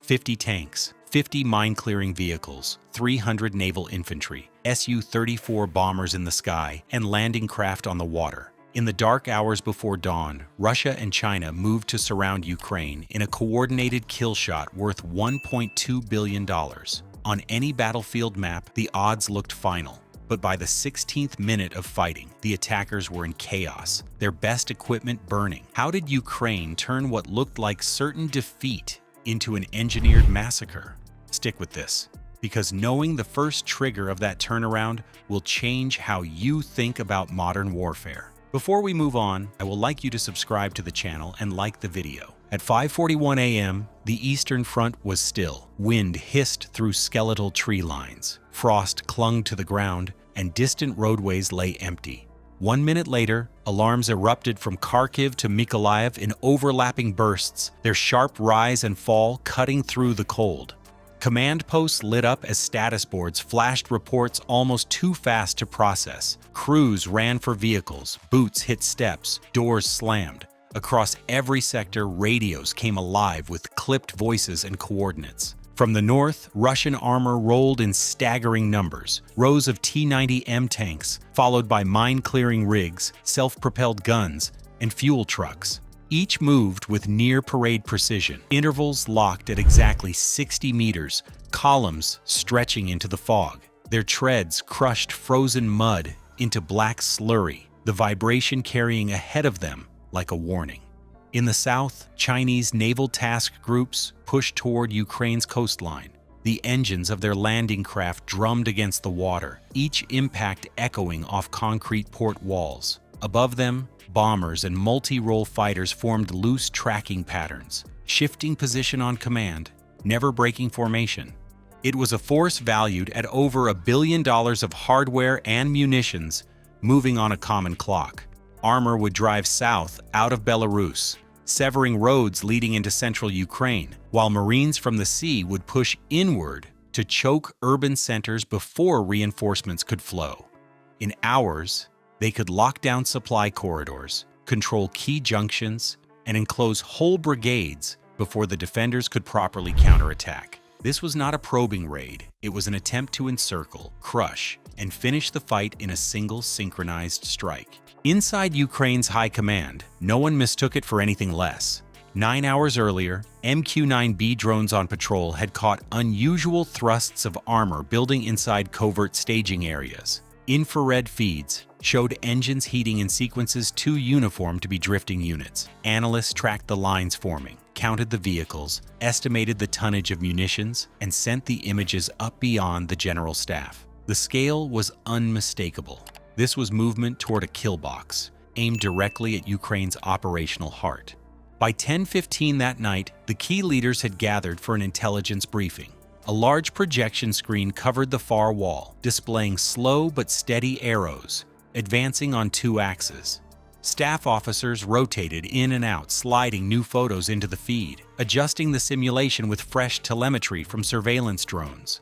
50 tanks, 50 mine-clearing vehicles, 300 naval infantry, Su-34 bombers in the sky, and landing craft on the water. In the dark hours before dawn, Russia and China moved to surround Ukraine in a coordinated kill shot worth $1.2 billion. On any battlefield map, the odds looked final. But by the 16th minute of fighting, the attackers were in chaos, their best equipment burning. How did Ukraine turn what looked like certain defeat into an engineered massacre? Stick with this, because knowing the first trigger of that turnaround will change how you think about modern warfare. Before we move on, I will like you to subscribe to the channel and like the video. At 5:41 a.m., the Eastern Front was still. Wind hissed through skeletal tree lines. Frost clung to the ground, and distant roadways lay empty. 1 minute later, alarms erupted from Kharkiv to Mykolaiv in overlapping bursts, their sharp rise and fall cutting through the cold. Command posts lit up as status boards flashed reports almost too fast to process. Crews ran for vehicles, boots hit steps, doors slammed. Across every sector, radios came alive with clipped voices and coordinates. From the north, Russian armor rolled in staggering numbers, rows of T-90M tanks, followed by mine-clearing rigs, self-propelled guns, and fuel trucks. Each moved with near-parade precision, intervals locked at exactly 60 meters, columns stretching into the fog. Their treads crushed frozen mud into black slurry, the vibration carrying ahead of them like a warning. In the south, Chinese naval task groups pushed toward Ukraine's coastline. The engines of their landing craft drummed against the water, each impact echoing off concrete port walls. Above them, bombers and multi-role fighters formed loose tracking patterns, shifting position on command, never breaking formation. It was a force valued at over $1 billion of hardware and munitions, moving on a common clock. Armor would drive south out of Belarus, severing roads leading into central Ukraine, while Marines from the sea would push inward to choke urban centers before reinforcements could flow. In hours, they could lock down supply corridors, control key junctions, and enclose whole brigades before the defenders could properly counterattack. This was not a probing raid. It was an attempt to encircle, crush, and finish the fight in a single synchronized strike. Inside Ukraine's high command, no one mistook it for anything less. 9 hours earlier, MQ-9B drones on patrol had caught unusual thrusts of armor building inside covert staging areas. Infrared feeds showed engines heating in sequences too uniform to be drifting units. Analysts tracked the lines forming, counted the vehicles, estimated the tonnage of munitions, and sent the images up beyond the general staff. The scale was unmistakable. This was movement toward a kill box, aimed directly at Ukraine's operational heart. By 10:15 that night, the key leaders had gathered for an intelligence briefing. A large projection screen covered the far wall, displaying slow but steady arrows, advancing on 2 axes. Staff officers rotated in and out, sliding new photos into the feed, adjusting the simulation with fresh telemetry from surveillance drones.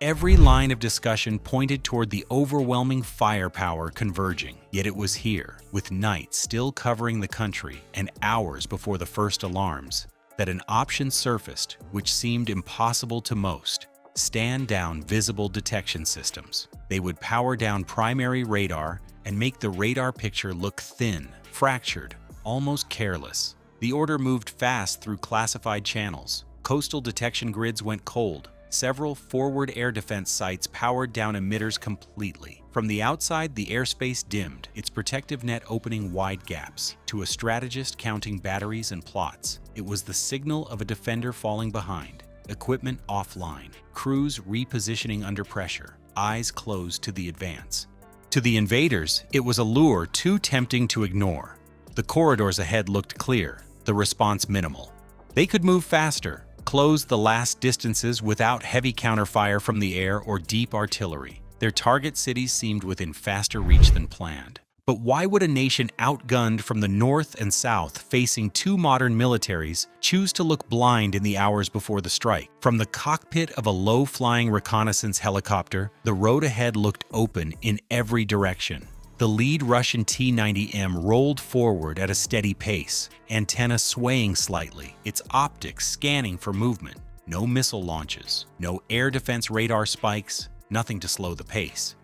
Every line of discussion pointed toward the overwhelming firepower converging. Yet it was here, with night still covering the country and hours before the first alarms, that an option surfaced which seemed impossible to most: stand down visible detection systems. They would power down primary radar and make the radar picture look thin, fractured, almost careless. The order moved fast through classified channels. Coastal detection grids went cold. Several forward air defense sites powered down emitters completely. From the outside, the airspace dimmed, its protective net opening wide gaps. To a strategist counting batteries and plots, it was the signal of a defender falling behind. Equipment offline, crews repositioning under pressure, eyes closed to the advance. To the invaders, it was a lure too tempting to ignore. The corridors ahead looked clear, the response minimal. They could move faster, close the last distances without heavy counterfire from the air or deep artillery. Their target cities seemed within faster reach than planned. But why would a nation outgunned from the north and south, facing 2 modern militaries, choose to look blind in the hours before the strike? From the cockpit of a low-flying reconnaissance helicopter, the road ahead looked open in every direction. The lead Russian T-90M rolled forward at a steady pace, antenna swaying slightly, its optics scanning for movement. No missile launches, no air defense radar spikes, nothing to slow the pace.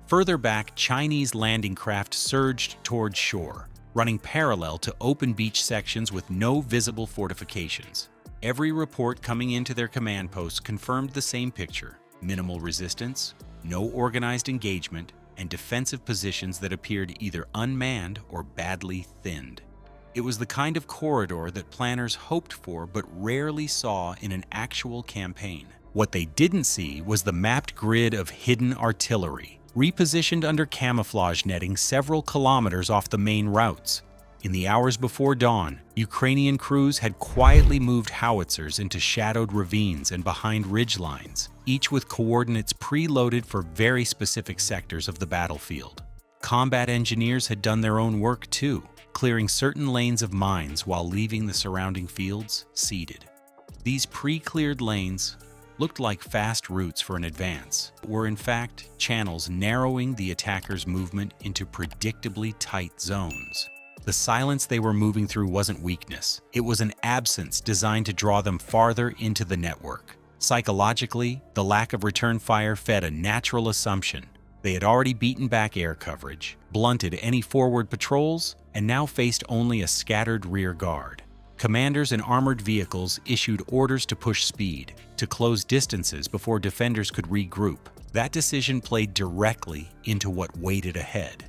Further back, Chinese landing craft surged towards shore, running parallel to open beach sections with no visible fortifications. Every report coming into their command posts confirmed the same picture: minimal resistance, no organized engagement, and defensive positions that appeared either unmanned or badly thinned. It was the kind of corridor that planners hoped for but rarely saw in an actual campaign. What they didn't see was the mapped grid of hidden artillery, repositioned under camouflage netting several kilometers off the main routes. In the hours before dawn, Ukrainian crews had quietly moved howitzers into shadowed ravines and behind ridge lines, each with coordinates preloaded for very specific sectors of the battlefield. Combat engineers had done their own work too, clearing certain lanes of mines while leaving the surrounding fields seeded. These pre-cleared lanes looked like fast routes for an advance, but were in fact channels narrowing the attackers' movement into predictably tight zones. The silence they were moving through wasn't weakness. It was an absence designed to draw them farther into the network. Psychologically, the lack of return fire fed a natural assumption. They had already beaten back air coverage, blunted any forward patrols, and now faced only a scattered rear guard. Commanders in armored vehicles issued orders to push speed, to close distances before defenders could regroup. That decision played directly into what waited ahead.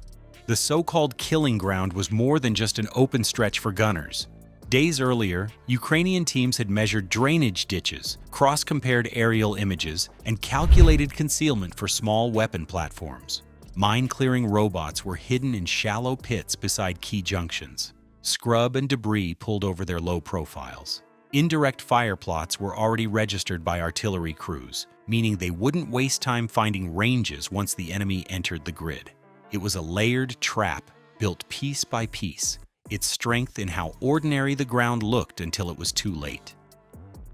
The so-called killing ground was more than just an open stretch for gunners. Days earlier, Ukrainian teams had measured drainage ditches, cross-compared aerial images, and calculated concealment for small weapon platforms. Mine-clearing robots were hidden in shallow pits beside key junctions. Scrub and debris pulled over their low profiles. Indirect fire plots were already registered by artillery crews, meaning they wouldn't waste time finding ranges once the enemy entered the grid. It was a layered trap, built piece by piece, its strength in how ordinary the ground looked until it was too late.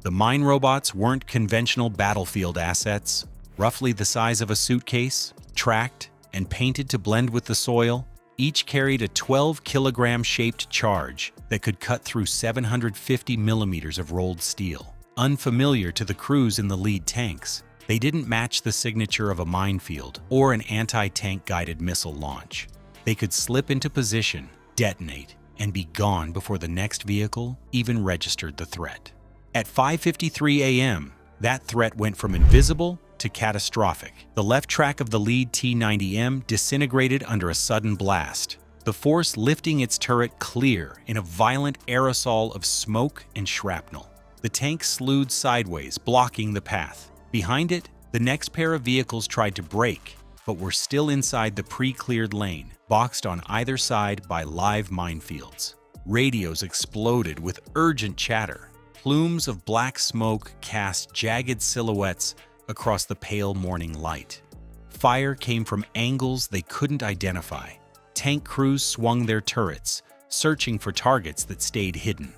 The mine robots weren't conventional battlefield assets, roughly the size of a suitcase, tracked and painted to blend with the soil. Each carried a 12-kilogram shaped charge that could cut through 750 millimeters of rolled steel. Unfamiliar to the crews in the lead tanks, they didn't match the signature of a minefield or an anti-tank guided missile launch. They could slip into position, detonate, and be gone before the next vehicle even registered the threat. At 5:53 a.m., that threat went from invisible to catastrophic. The left track of the lead T-90M disintegrated under a sudden blast, the force lifting its turret clear in a violent aerosol of smoke and shrapnel. The tank slewed sideways, blocking the path. Behind it, the next pair of vehicles tried to brake, but were still inside the pre-cleared lane, boxed on either side by live minefields. Radios exploded with urgent chatter. Plumes of black smoke cast jagged silhouettes across the pale morning light. Fire came from angles they couldn't identify. Tank crews swung their turrets, searching for targets that stayed hidden.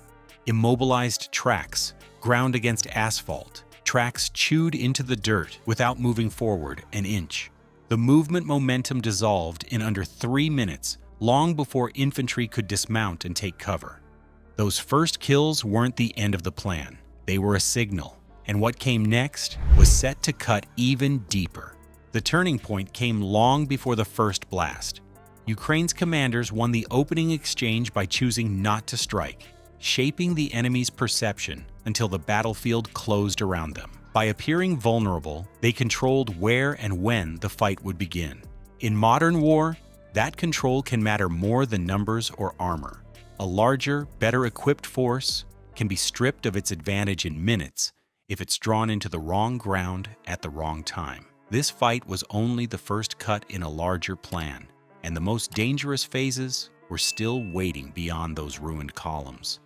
Immobilized tracks ground against asphalt, tracks chewed into the dirt without moving forward an inch. The movement momentum dissolved in under 3 minutes, long before infantry could dismount and take cover. Those first kills weren't the end of the plan. They were a signal, and what came next was set to cut even deeper. The turning point came long before the first blast. Ukraine's commanders won the opening exchange by choosing not to strike, shaping the enemy's perception until the battlefield closed around them. By appearing vulnerable, they controlled where and when the fight would begin. In modern war, that control can matter more than numbers or armor. A larger, better-equipped force can be stripped of its advantage in minutes if it's drawn into the wrong ground at the wrong time. This fight was only the first cut in a larger plan, and the most dangerous phases were still waiting beyond those ruined columns.